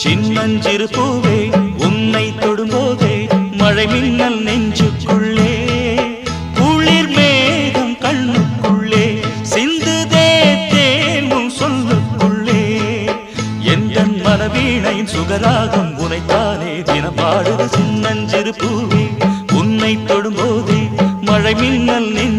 சின்னஞ்சிறு பூவே உன்னை தொடும்போதே மழை மின்னல் நெஞ்சுக்குள்ளே குளிர் மேகம் கண்ணுக்குள்ளே சிந்துதே தேனும் சொல்லுக்குள்ளே எந்தன் மனவீணையின் சுகராகம் உனைத்தானே தினம் பாடுது சின்னஞ்சிறு பூவே உன்னை தொடும்போதே மழை மின்னல் நெஞ்சு